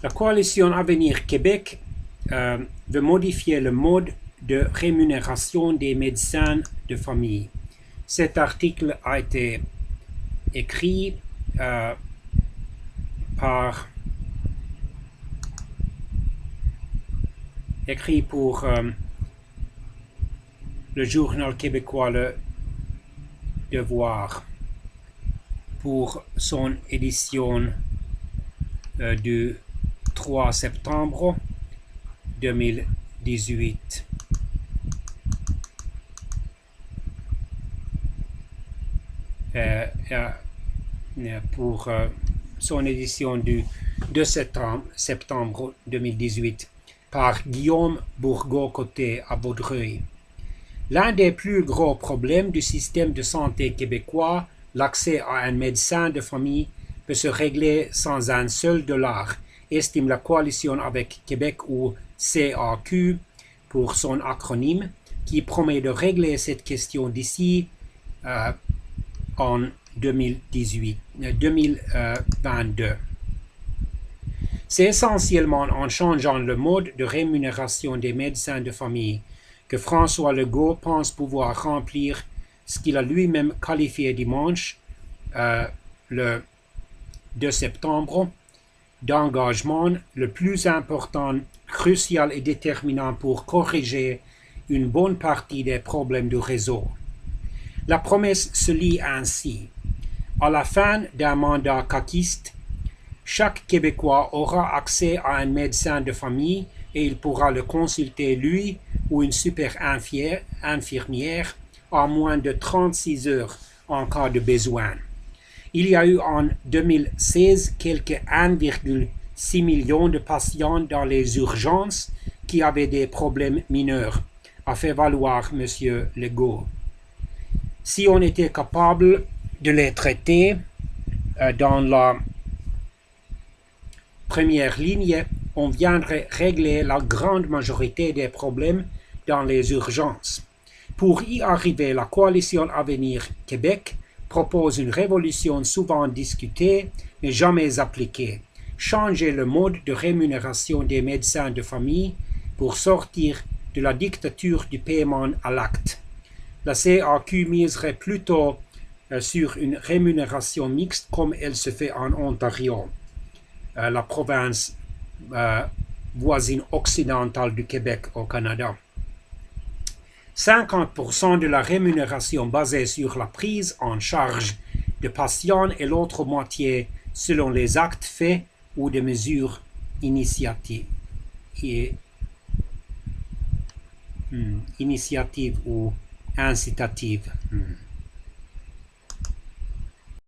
La coalition Avenir Québec veut modifier le mode de rémunération des médecins de famille. Cet article a été écrit pour le journal québécois Le Devoir pour son édition du 3 septembre 2018. Pour son édition du 2 septembre 2018 par Guillaume Bourgault-Côté à Vaudreuil. L'un des plus gros problèmes du système de santé québécois, l'accès à un médecin de famille, peut se régler sans un seul dollar, estime la coalition avec Québec ou CAQ pour son acronyme, qui promet de régler cette question d'ici en 2022. C'est essentiellement en changeant le mode de rémunération des médecins de famille que François Legault pense pouvoir remplir ce qu'il a lui-même qualifié dimanche, le 2 septembre, d'engagement le plus important, crucial et déterminant pour corriger une bonne partie des problèmes du réseau. La promesse se lit ainsi. À la fin d'un mandat caquiste, chaque Québécois aura accès à un médecin de famille et il pourra le consulter lui ou une super infirmière en moins de 36 heures en cas de besoin. Il y a eu en 2016 quelques 1,6 million de patients dans les urgences qui avaient des problèmes mineurs, a fait valoir M. Legault. Si on était capable de les traiter dans la première ligne, on viendrait régler la grande majorité des problèmes dans les urgences. Pour y arriver, la coalition Avenir Québec propose une révolution souvent discutée mais jamais appliquée. Changer le mode de rémunération des médecins de famille pour sortir de la dictature du paiement à l'acte. La CAQ miserait plutôt sur une rémunération mixte comme elle se fait en Ontario, la province voisine occidentale du Québec au Canada. 50% de la rémunération basée sur la prise en charge de patients et l'autre moitié selon les actes faits ou des mesures initiatives ou incitatives.